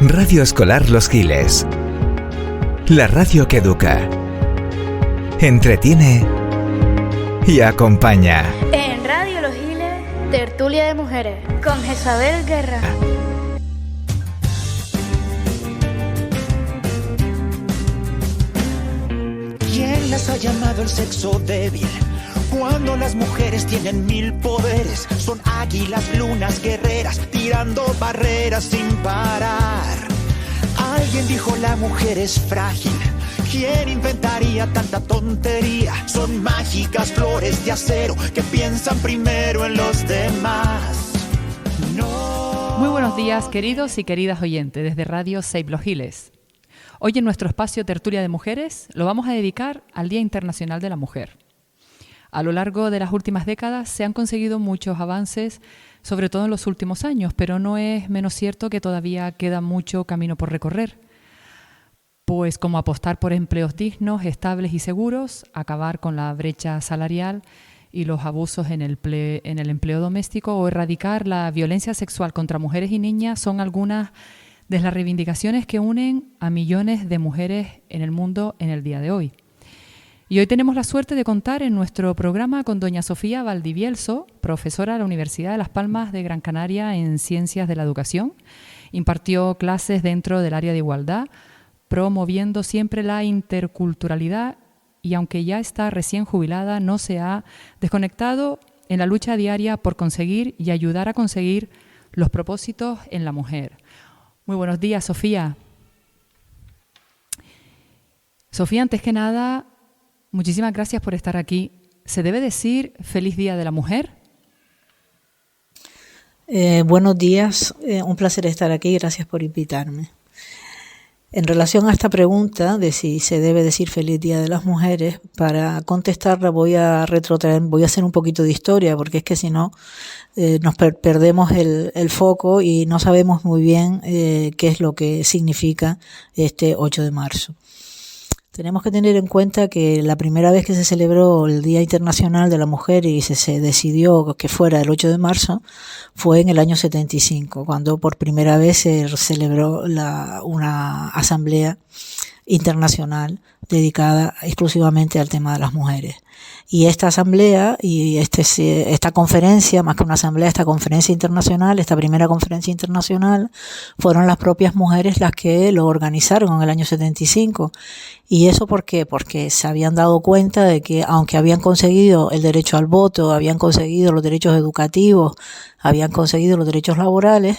Radio Escolar Los Giles. La radio que educa, entretiene y acompaña. En Radio Los Giles, tertulia de mujeres, con Jezabel Guerra. ¿Quién las ha llamado el sexo débil? Cuando las mujeres tienen 1000 poderes, son águilas, lunas, guerreras, tirando barreras sin parar. Alguien dijo la mujer es frágil. ¿Quién inventaría tanta tontería? Son mágicas flores de acero que piensan primero en los demás. No. Muy buenos días, queridos y queridas oyentes, desde Radio Save Los Giles. Hoy en nuestro espacio Tertulia de Mujeres lo vamos a dedicar al Día Internacional de la Mujer. A lo largo de las últimas décadas se han conseguido muchos avances, sobre todo en los últimos años, pero no es menos cierto que todavía queda mucho camino por recorrer. Pues como apostar por empleos dignos, estables y seguros, acabar con la brecha salarial y los abusos en el empleo doméstico o erradicar la violencia sexual contra mujeres y niñas son algunas de las reivindicaciones que unen a millones de mujeres en el mundo en el día de hoy. Y hoy tenemos la suerte de contar en nuestro programa con doña Sofía Valdivielso, profesora de la Universidad de Las Palmas de Gran Canaria en Ciencias de la Educación. Impartió clases dentro del área de igualdad, promoviendo siempre la interculturalidad y aunque ya está recién jubilada, no se ha desconectado en la lucha diaria por conseguir y ayudar a conseguir los propósitos en la mujer. Muy buenos días, Sofía. Sofía, antes que nada, muchísimas gracias por estar aquí. ¿Se debe decir feliz Día de la Mujer? Buenos días, un placer estar aquí, gracias por invitarme. En relación a esta pregunta de si se debe decir feliz Día de las Mujeres, para contestarla voy a hacer un poquito de historia, porque es que si no nos perdemos el foco y no sabemos muy bien qué es lo que significa este 8 de marzo. Tenemos que tener en cuenta que la primera vez que se celebró el Día Internacional de la Mujer y se decidió que fuera el 8 de marzo fue en el año 75, cuando por primera vez se celebró una asamblea internacional dedicada exclusivamente al tema de las mujeres. Y esta asamblea y esta conferencia, más que una asamblea, esta conferencia internacional, esta primera conferencia internacional, fueron las propias mujeres las que lo organizaron en el año 75. ¿Y eso por qué? Porque se habían dado cuenta de que aunque habían conseguido el derecho al voto, habían conseguido los derechos educativos, habían conseguido los derechos laborales,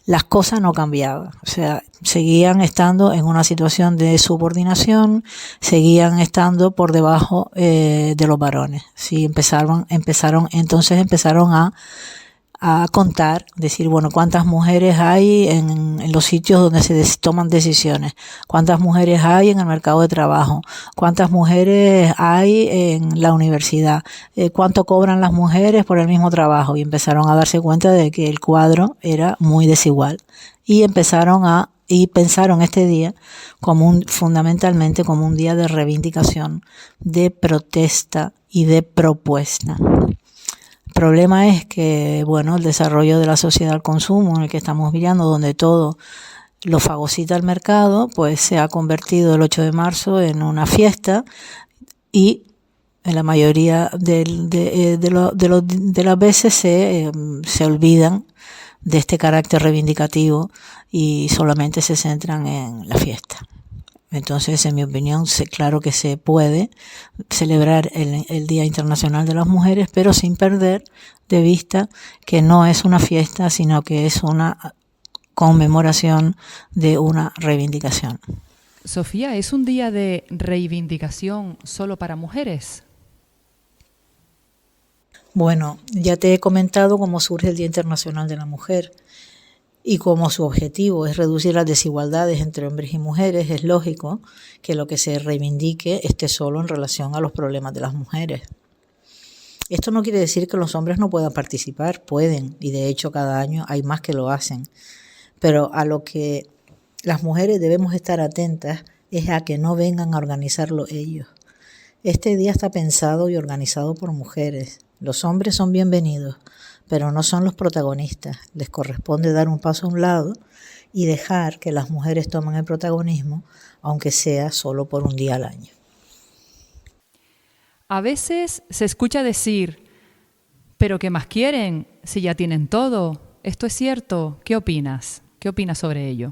las cosas no cambiaban. O sea, seguían estando en una situación de subordinación, seguían estando por debajo de los varones. Sí, empezaron a contar, decir, bueno, cuántas mujeres hay en los sitios donde se toman decisiones, cuántas mujeres hay en el mercado de trabajo, cuántas mujeres hay en la universidad, cuánto cobran las mujeres por el mismo trabajo, y empezaron a darse cuenta de que el cuadro era muy desigual y pensaron este día fundamentalmente como un día de reivindicación, de protesta y de propuesta. El problema es que, el desarrollo de la sociedad al consumo en el que estamos viviendo, donde todo lo fagocita el mercado, pues se ha convertido el 8 de marzo en una fiesta y en la mayoría de las veces se olvidan de este carácter reivindicativo y solamente se centran en la fiesta. Entonces, en mi opinión, claro que se puede celebrar el Día Internacional de las Mujeres, pero sin perder de vista que no es una fiesta, sino que es una conmemoración de una reivindicación. Sofía, ¿es un día de reivindicación solo para mujeres? Bueno, ya te he comentado cómo surge el Día Internacional de la Mujer. Y como su objetivo es reducir las desigualdades entre hombres y mujeres, es lógico que lo que se reivindique esté solo en relación a los problemas de las mujeres. Esto no quiere decir que los hombres no puedan participar, pueden, y de hecho cada año hay más que lo hacen. Pero a lo que las mujeres debemos estar atentas es a que no vengan a organizarlo ellos. Este día está pensado y organizado por mujeres. Los hombres son bienvenidos, pero no son los protagonistas. Les corresponde dar un paso a un lado y dejar que las mujeres tomen el protagonismo, aunque sea solo por un día al año. A veces se escucha decir, ¿pero qué más quieren si ya tienen todo? ¿Esto es cierto? ¿Qué opinas? ¿Qué opinas sobre ello?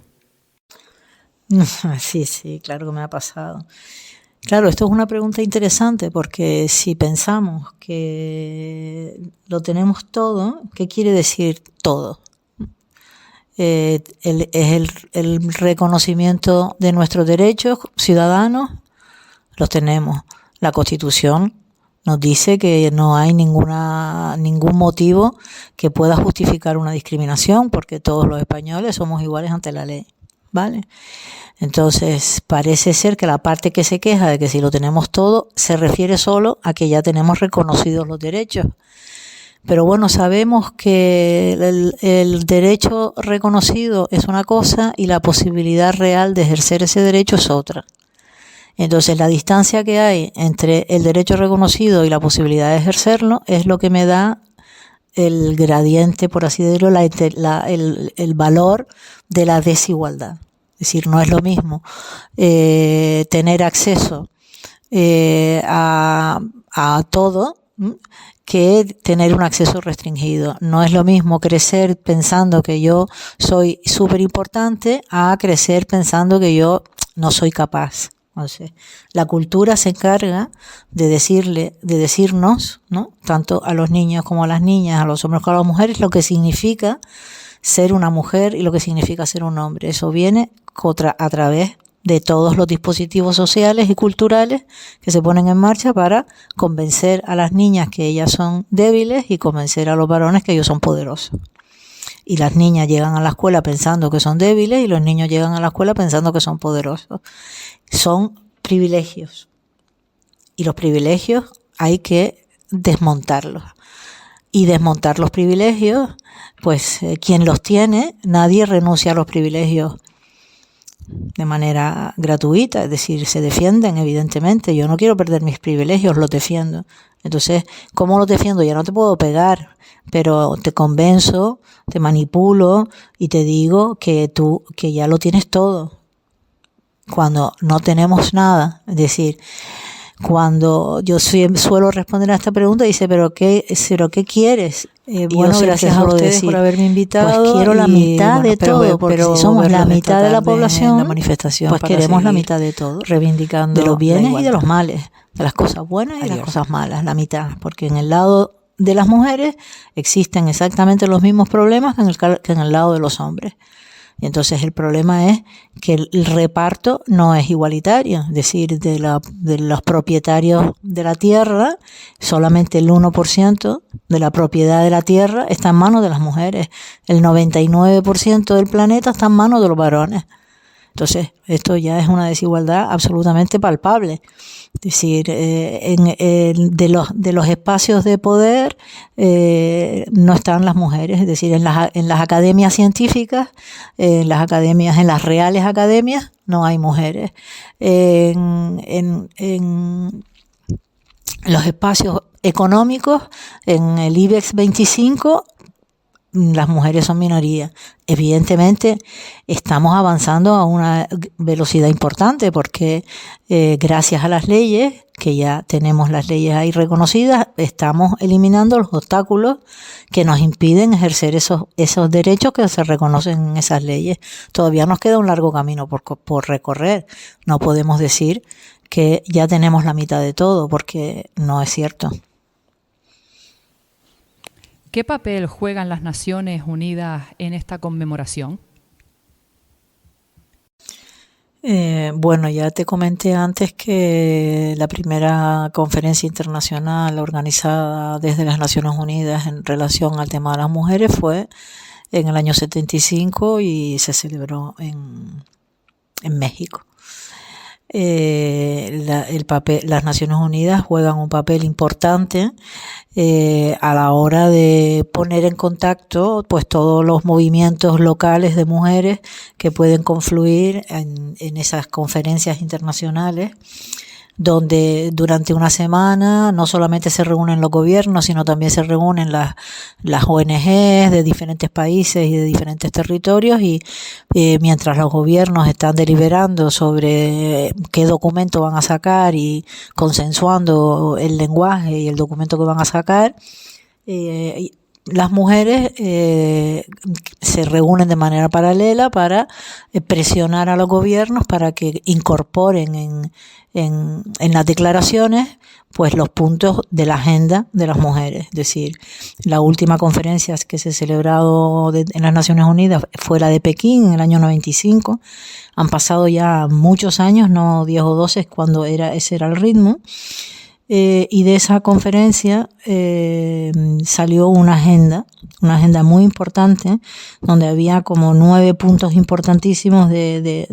Sí, claro que me ha pasado. Claro, esto es una pregunta interesante porque si pensamos que lo tenemos todo, ¿qué quiere decir todo? Es el reconocimiento de nuestros derechos ciudadanos, los tenemos. La Constitución nos dice que no hay ningún motivo que pueda justificar una discriminación porque todos los españoles somos iguales ante la ley, ¿vale? Entonces, parece ser que la parte que se queja de que si lo tenemos todo se refiere solo a que ya tenemos reconocidos los derechos. Pero bueno, sabemos que el derecho reconocido es una cosa y la posibilidad real de ejercer ese derecho es otra. Entonces, la distancia que hay entre el derecho reconocido y la posibilidad de ejercerlo es lo que me da el gradiente, por así decirlo, el valor de la desigualdad. Es decir, no es lo mismo tener acceso a todo que tener un acceso restringido. No es lo mismo crecer pensando que yo soy súper importante a crecer pensando que yo no soy capaz. Entonces, la cultura se encarga de decirnos, ¿no?, tanto a los niños como a las niñas, a los hombres como a las mujeres, lo que significa ser una mujer y lo que significa ser un hombre. Eso viene a través de todos los dispositivos sociales y culturales que se ponen en marcha para convencer a las niñas que ellas son débiles y convencer a los varones que ellos son poderosos. Y las niñas llegan a la escuela pensando que son débiles y los niños llegan a la escuela pensando que son poderosos. Son privilegios. Y los privilegios hay que desmontarlos. Y desmontar los privilegios, pues quien los tiene, nadie renuncia a los privilegios de manera gratuita, es decir, se defienden evidentemente. Yo no quiero perder mis privilegios, los defiendo. Entonces, ¿cómo los defiendo? Ya no te puedo pegar, pero te convenzo, te manipulo y te digo que ya lo tienes todo. Cuando no tenemos nada, es decir, cuando yo suelo responder a esta pregunta, dice, ¿pero qué quieres? Bueno, gracias a ustedes por haberme invitado. Pues quiero la mitad de todo, porque si somos la mitad de la población, la manifestación, pues queremos la mitad de todo, reivindicando de los bienes y de los males, de las cosas buenas y de las cosas malas, la mitad, porque en el lado de las mujeres existen exactamente los mismos problemas que en el lado de los hombres. Y entonces el problema es que el reparto no es igualitario, es decir, de los propietarios de la tierra, solamente el 1% de la propiedad de la tierra está en manos de las mujeres, el 99% del planeta está en manos de los varones. Entonces, esto ya es una desigualdad absolutamente palpable. Es decir, de los espacios de poder no están las mujeres. Es decir, en las academias científicas, en las reales academias, no hay mujeres. En los espacios económicos, en el IBEX 25, las mujeres son minoría. Evidentemente estamos avanzando a una velocidad importante porque gracias a las leyes, que ya tenemos las leyes ahí reconocidas, estamos eliminando los obstáculos que nos impiden ejercer esos derechos que se reconocen en esas leyes. Todavía nos queda un largo camino por recorrer. No podemos decir que ya tenemos la mitad de todo porque no es cierto. ¿Qué papel juegan las Naciones Unidas en esta conmemoración? Bueno, ya te comenté antes que la primera conferencia internacional organizada desde las Naciones Unidas en relación al tema de las mujeres fue en el año 75 y se celebró en México. Las Naciones Unidas juegan un papel importante a la hora de poner en contacto pues todos los movimientos locales de mujeres que pueden confluir en esas conferencias internacionales donde durante una semana no solamente se reúnen los gobiernos, sino también se reúnen las ONGs de diferentes países y de diferentes territorios, y mientras los gobiernos están deliberando sobre qué documento van a sacar y consensuando el lenguaje y el documento que van a sacar, las mujeres se reúnen de manera paralela para presionar a los gobiernos para que incorporen en las declaraciones pues los puntos de la agenda de las mujeres. Es decir, la última conferencia que se ha celebrado en las Naciones Unidas fue la de Pekín en el año 95. Han pasado ya muchos años, no 10 o 12, cuando ese era el ritmo. Y de esa conferencia salió una agenda muy importante, donde había como 9 puntos importantísimos de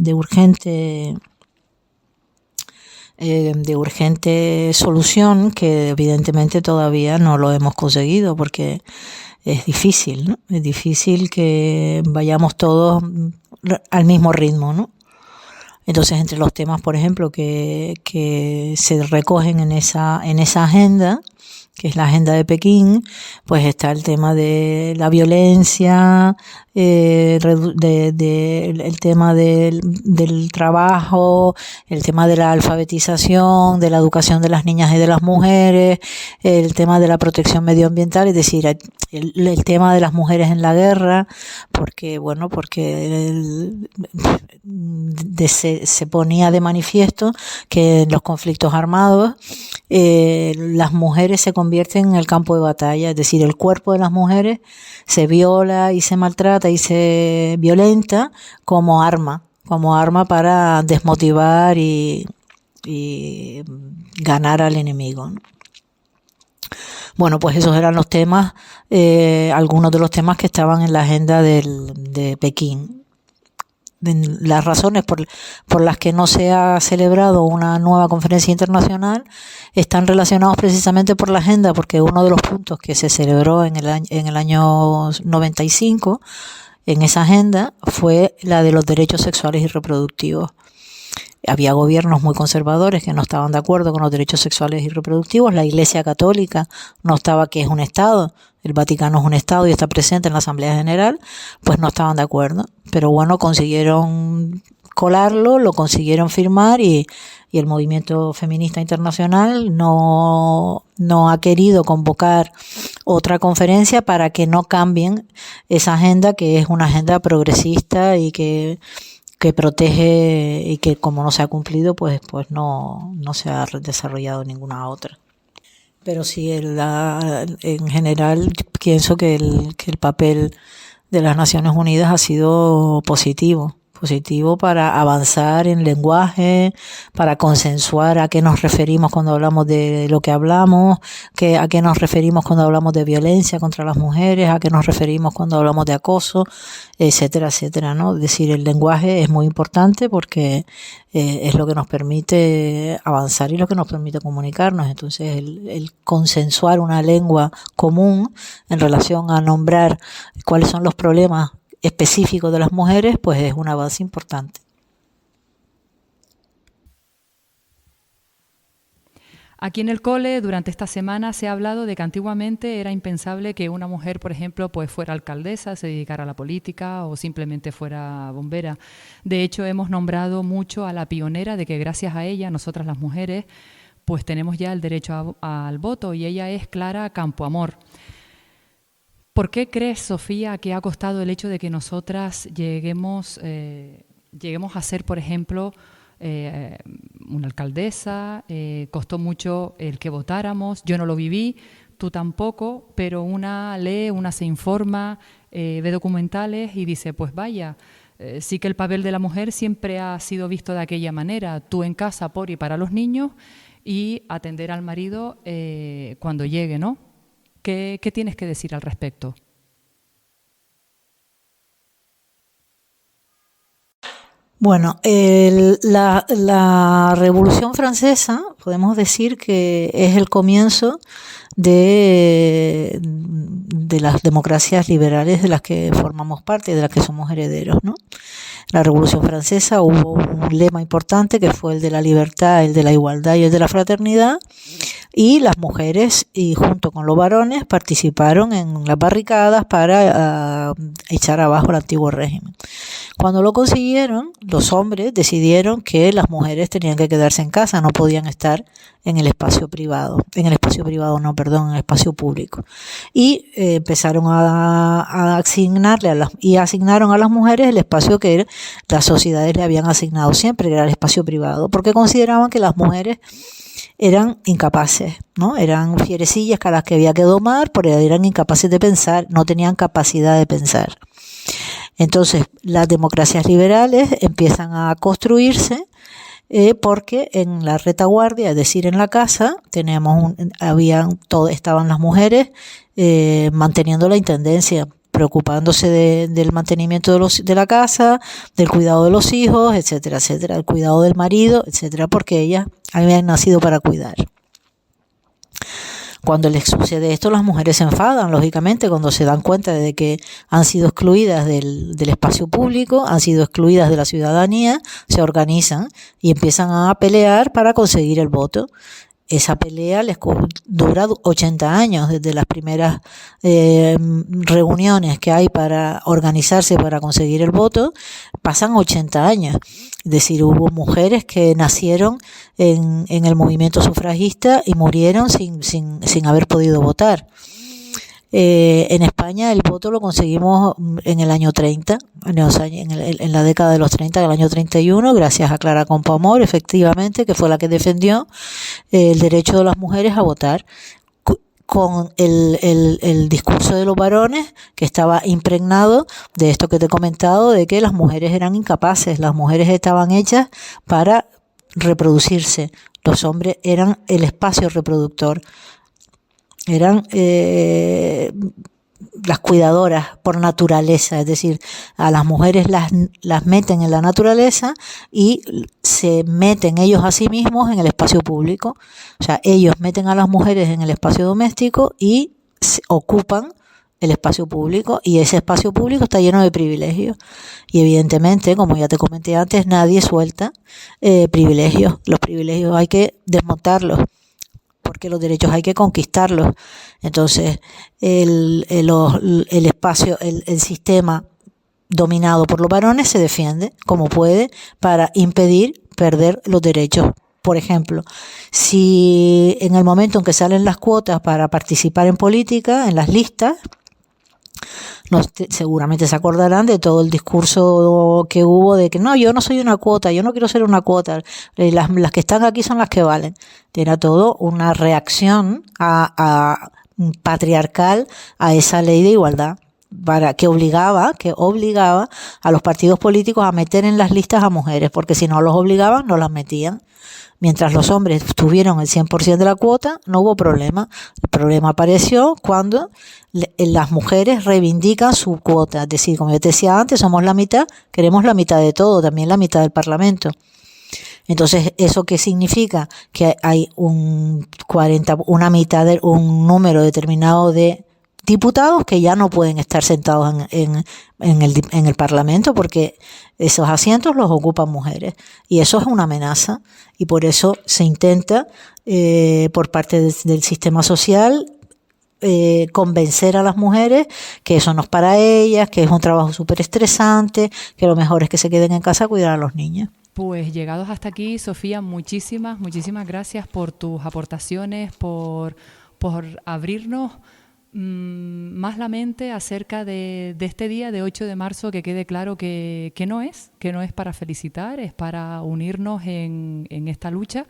urgente solución, que evidentemente todavía no lo hemos conseguido, porque es difícil, ¿no? Es difícil que vayamos todos al mismo ritmo, ¿no? Entonces, entre los temas, por ejemplo, que se recogen en esa agenda, que es la agenda de Pekín, pues está el tema de la violencia, el tema del trabajo, el tema de la alfabetización, de la educación de las niñas y de las mujeres, el tema de la protección medioambiental, es decir, el tema de las mujeres en la guerra, porque se ponía de manifiesto que en los conflictos armados las mujeres se convierten en el campo de batalla, es decir, el cuerpo de las mujeres se viola y se maltrata y se violenta como arma para desmotivar y ganar al enemigo, ¿no? Bueno, pues esos eran los temas, algunos de los temas que estaban en la agenda de Pekín. Las razones por las que no se ha celebrado una nueva conferencia internacional están relacionados precisamente por la agenda, porque uno de los puntos que se celebró en el año 95 en esa agenda fue la de los derechos sexuales y reproductivos. Había gobiernos muy conservadores que no estaban de acuerdo con los derechos sexuales y reproductivos. La Iglesia Católica no estaba, que es un Estado, el Vaticano es un Estado y está presente en la Asamblea General, pues no estaban de acuerdo. Pero bueno, consiguieron colarlo, lo consiguieron firmar, y el movimiento feminista internacional no ha querido convocar otra conferencia para que no cambien esa agenda, que es una agenda progresista y que protege, y que como no se ha cumplido, pues no se ha desarrollado ninguna otra. Pero sí, en general pienso que el papel de las Naciones Unidas ha sido positivo para avanzar en lenguaje, para consensuar a qué nos referimos cuando hablamos de lo que hablamos, a qué nos referimos cuando hablamos de violencia contra las mujeres, a qué nos referimos cuando hablamos de acoso, etcétera, etcétera, ¿no? Es decir, el lenguaje es muy importante porque es lo que nos permite avanzar y lo que nos permite comunicarnos. Entonces, el consensuar una lengua común en relación a nombrar cuáles son los problemas específico de las mujeres, pues es un avance importante. Aquí en el cole, durante esta semana, se ha hablado de que antiguamente era impensable que una mujer, por ejemplo, pues fuera alcaldesa, se dedicara a la política o simplemente fuera bombera. De hecho, hemos nombrado mucho a la pionera de que gracias a ella, nosotras las mujeres, pues tenemos ya el derecho al voto, y ella es Clara Campoamor. ¿Por qué crees, Sofía, que ha costado el hecho de que nosotras lleguemos a ser, por ejemplo, una alcaldesa? Costó mucho el que votáramos. Yo no lo viví, tú tampoco, pero una lee, una se informa, ve documentales y dice, pues vaya, sí que el papel de la mujer siempre ha sido visto de aquella manera. Tú en casa, por y para los niños, y atender al marido cuando llegue, ¿no? ¿Qué tienes que decir al respecto? Bueno, la Revolución Francesa podemos decir que es el comienzo de las democracias liberales de las que formamos parte, de las que somos herederos, ¿no? la Revolución Francesa hubo un lema importante que fue el de la libertad, el de la igualdad y el de la fraternidad, y las mujeres, y junto con los varones, participaron en las barricadas para echar abajo el antiguo régimen. Cuando lo consiguieron, los hombres decidieron que las mujeres tenían que quedarse en casa, no podían estar en el espacio privado, en el espacio público. Y empezaron a asignarle asignaron a las mujeres el espacio que las sociedades le habían asignado siempre, que era el espacio privado, porque consideraban que las mujeres eran incapaces, ¿no? Eran fierecillas a las que había que domar, porque eran incapaces de pensar, no tenían capacidad de pensar. Entonces, las democracias liberales empiezan a construirse porque en la retaguardia, es decir, en la casa, estaban las mujeres manteniendo la intendencia, preocupándose del mantenimiento de la casa, del cuidado de los hijos, etcétera, etcétera, el cuidado del marido, etcétera, porque ellas habían nacido para cuidar. Cuando les sucede esto, las mujeres se enfadan, lógicamente, cuando se dan cuenta de que han sido excluidas del espacio público, han sido excluidas de la ciudadanía, se organizan y empiezan a pelear para conseguir el voto. Esa pelea les dura 80 años, desde las primeras reuniones que hay para organizarse para conseguir el voto, pasan 80 años. Es decir, hubo mujeres que nacieron en el movimiento sufragista y murieron sin haber podido votar. En España el voto lo conseguimos en el año 30, en la década de los 30, en el año 31, gracias a Clara Campoamor, efectivamente, que fue la que defendió el derecho de las mujeres a votar, con el discurso de los varones que estaba impregnado de esto que te he comentado, de que las mujeres eran incapaces, las mujeres estaban hechas para reproducirse, los hombres eran el espacio reproductor. Eran las cuidadoras por naturaleza, es decir, a las mujeres las meten en la naturaleza y se meten ellos a sí mismos en el espacio público. O sea, ellos meten a las mujeres en el espacio doméstico y ocupan el espacio público, y ese espacio público está lleno de privilegios. Y evidentemente, como ya te comenté antes, nadie suelta privilegios. Los privilegios hay que desmontarlos, porque los derechos hay que conquistarlos. Entonces, el espacio, el sistema dominado por los varones se defiende como puede para impedir perder los derechos. Por ejemplo, si en el momento en que salen las cuotas para participar en política, en las listas, seguramente se acordarán de todo el discurso que hubo de que no, yo no soy una cuota, yo no quiero ser una cuota, las que están aquí son las que valen. Era todo una reacción patriarcal a esa ley de igualdad, que obligaba a los partidos políticos a meter en las listas a mujeres, porque si no los obligaban, no las metían. Mientras los hombres tuvieron el 100% de la cuota, no hubo problema. El problema apareció cuando las mujeres reivindican su cuota. Es decir, como yo te decía antes, somos la mitad, queremos la mitad de todo, también la mitad del Parlamento. Entonces, ¿eso qué significa? Que hay un número determinado de diputados que ya no pueden estar sentados en el Parlamento, porque esos asientos los ocupan mujeres, y eso es una amenaza, y por eso se intenta por parte del sistema social convencer a las mujeres que eso no es para ellas, que es un trabajo súper estresante, que lo mejor es que se queden en casa a cuidar a los niños. Pues llegados hasta aquí, Sofía, muchísimas gracias por tus aportaciones, por abrirnos más la mente acerca de este día de 8 de marzo, que quede claro que no es para felicitar, es para unirnos en esta lucha.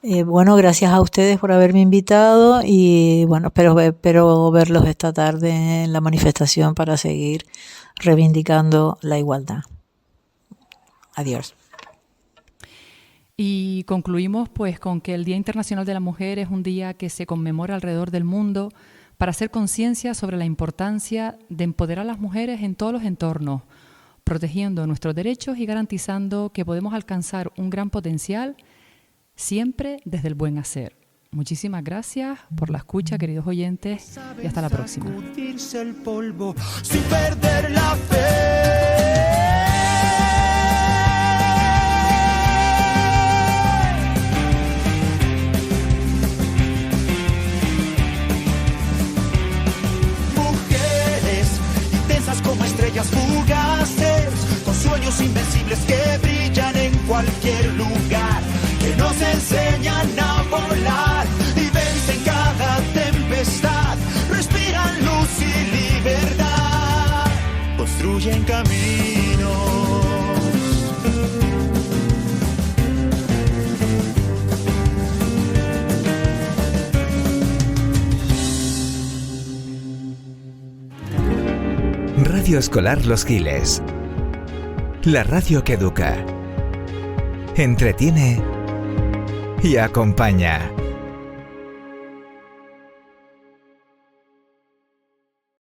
Bueno, gracias a ustedes por haberme invitado, y bueno, espero verlos esta tarde en la manifestación para seguir reivindicando la igualdad. Adiós. Y concluimos pues con que el Día Internacional de la Mujer es un día que se conmemora alrededor del mundo para hacer conciencia sobre la importancia de empoderar a las mujeres en todos los entornos, protegiendo nuestros derechos y garantizando que podemos alcanzar un gran potencial siempre desde el buen hacer. Muchísimas gracias por la escucha, queridos oyentes, y hasta la próxima. Sacudirse el polvo sin perder la fe. Somos invencibles que brillan en cualquier lugar, que nos enseñan a volar y vencen cada tempestad. Respiran luz y libertad, construyen caminos. Radio Escolar Los Giles. La radio que educa, entretiene y acompaña.